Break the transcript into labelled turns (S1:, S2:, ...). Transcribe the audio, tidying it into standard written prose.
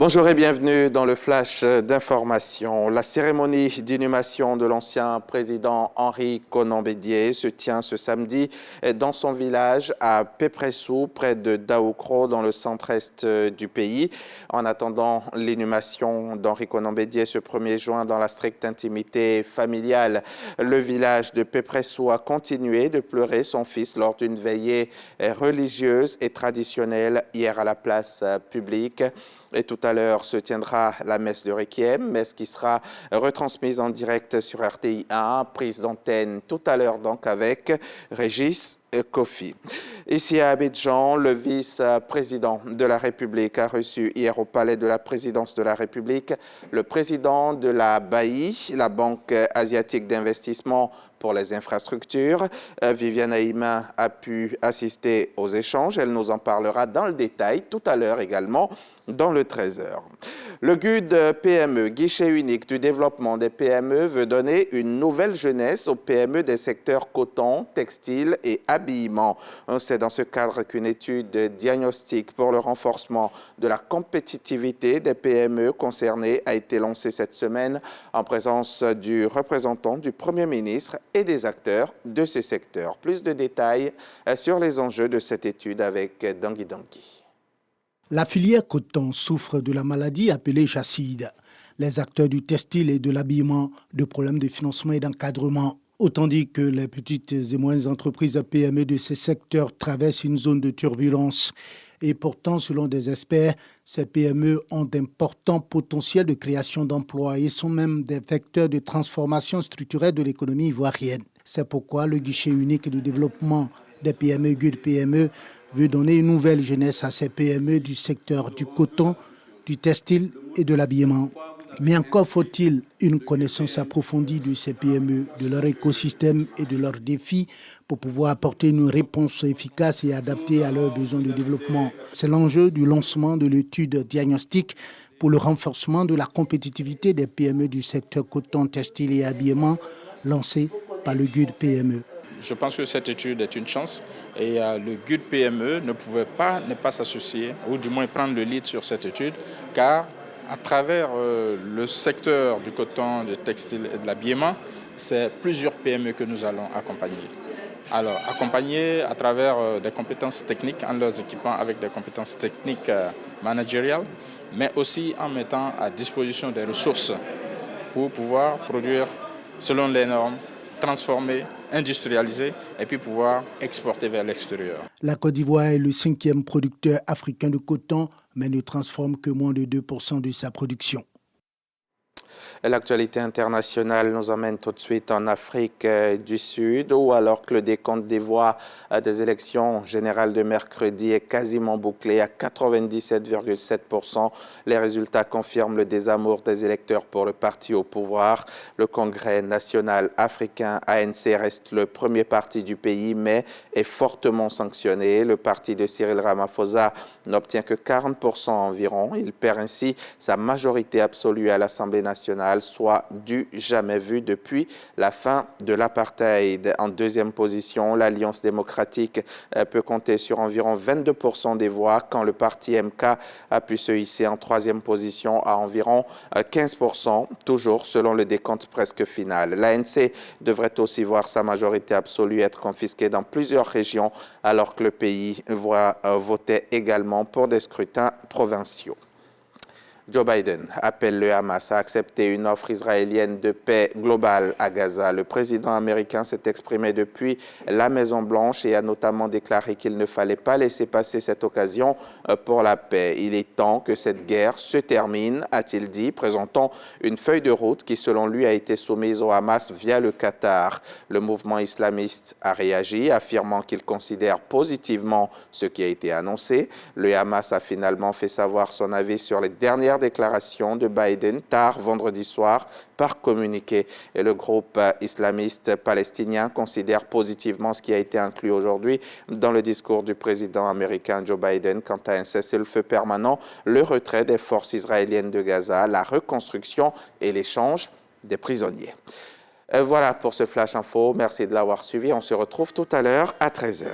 S1: Bonjour et bienvenue dans le flash d'information. La cérémonie d'inhumation de l'ancien président Henri Konan Bédié se tient ce samedi dans son village à Pépressou, près de Daoukro, dans le centre-est du pays. En attendant l'inhumation d'Henri Konan Bédié ce 1er juin dans la stricte intimité familiale, le village de Pépressou a continué de pleurer son fils lors d'une veillée religieuse et traditionnelle hier à la place publique. Et tout à l'heure se tiendra la messe de Requiem, messe qui sera retransmise en direct sur RTI 1, prise d'antenne tout à l'heure donc avec Régis Kofi. Ici à Abidjan, le vice-président de la République a reçu hier au palais de la présidence de la République le président de la BAI, la Banque asiatique d'investissement pour les infrastructures. Viviane Aïma a pu assister aux échanges. Elle nous en parlera dans le détail tout à l'heure également dans le 13h. Le GUD PME, guichet unique du développement des PME, veut donner une nouvelle jeunesse aux PME des secteurs coton, textile et habillement. C'est dans ce cadre qu'une étude diagnostique pour le renforcement de la compétitivité des PME concernées a été lancée cette semaine en présence du représentant du Premier ministre et des acteurs de ces secteurs. Plus de détails sur les enjeux de cette étude avec Dangui Dangui.
S2: La filière coton souffre de la maladie appelée chacide. Les acteurs du textile et de l'habillement, de problèmes de financement et d'encadrement. Autant dit que les petites et moyennes entreprises PME de ces secteurs traversent une zone de turbulence. Et pourtant, selon des experts, ces PME ont d'importants potentiels de création d'emplois et sont même des vecteurs de transformation structurelle de l'économie ivoirienne. C'est pourquoi le guichet unique de développement des PME, GUD PME, veut donner une nouvelle jeunesse à ces PME du secteur du coton, du textile et de l'habillement. Mais encore faut-il une connaissance approfondie de ces PME, de leur écosystème et de leurs défis pour pouvoir apporter une réponse efficace et adaptée à leurs besoins de développement. C'est l'enjeu du lancement de l'étude diagnostique pour le renforcement de la compétitivité des PME du secteur coton, textile et habillement lancée par le GUD PME.
S3: Je pense que cette étude est une chance et le GUD PME ne pouvait pas ne pas s'associer, ou du moins prendre le lead sur cette étude, car à travers le secteur du coton, du textile et de l'habillement, c'est plusieurs PME que nous allons accompagner. Alors, accompagner à travers des compétences techniques, en leurs équipant avec des compétences techniques managériales, mais aussi en mettant à disposition des ressources pour pouvoir produire selon les normes, transformer, industrialiser et puis pouvoir exporter vers l'extérieur.
S2: La Côte d'Ivoire est le 5e producteur africain de coton, mais ne transforme que moins de 2% de sa production.
S1: L'actualité internationale nous emmène tout de suite en Afrique du Sud, où alors que le décompte des voix des élections générales de mercredi est quasiment bouclé à 97,7%. Les résultats confirment le désamour des électeurs pour le parti au pouvoir. Le Congrès national africain ANC reste le premier parti du pays, mais est fortement sanctionné. Le parti de Cyril Ramaphosa n'obtient que 40% environ. Il perd ainsi sa majorité absolue à l'Assemblée nationale, soit du jamais vu depuis la fin de l'apartheid. En deuxième position, l'Alliance démocratique peut compter sur environ 22% des voix, quand le parti MK a pu se hisser en troisième position à environ 15%, toujours selon le décompte presque final. L'ANC devrait aussi voir sa majorité absolue être confisquée dans plusieurs régions, alors que le pays votait également pour des scrutins provinciaux. Joe Biden appelle le Hamas à accepter une offre israélienne de paix globale à Gaza. Le président américain s'est exprimé depuis la Maison-Blanche et a notamment déclaré qu'il ne fallait pas laisser passer cette occasion pour la paix. Il est temps que cette guerre se termine, a-t-il dit, présentant une feuille de route qui, selon lui, a été soumise au Hamas via le Qatar. Le mouvement islamiste a réagi, affirmant qu'il considère positivement ce qui a été annoncé. Le Hamas a finalement fait savoir son avis sur les dernières déclaration de Biden tard vendredi soir par communiqué. Et le groupe islamiste palestinien considère positivement ce qui a été inclus aujourd'hui dans le discours du président américain Joe Biden quant à un cessez-le-feu permanent, le retrait des forces israéliennes de Gaza, la reconstruction et l'échange des prisonniers. Voilà pour ce Flash Info. Merci de l'avoir suivi. On se retrouve tout à l'heure à 13h.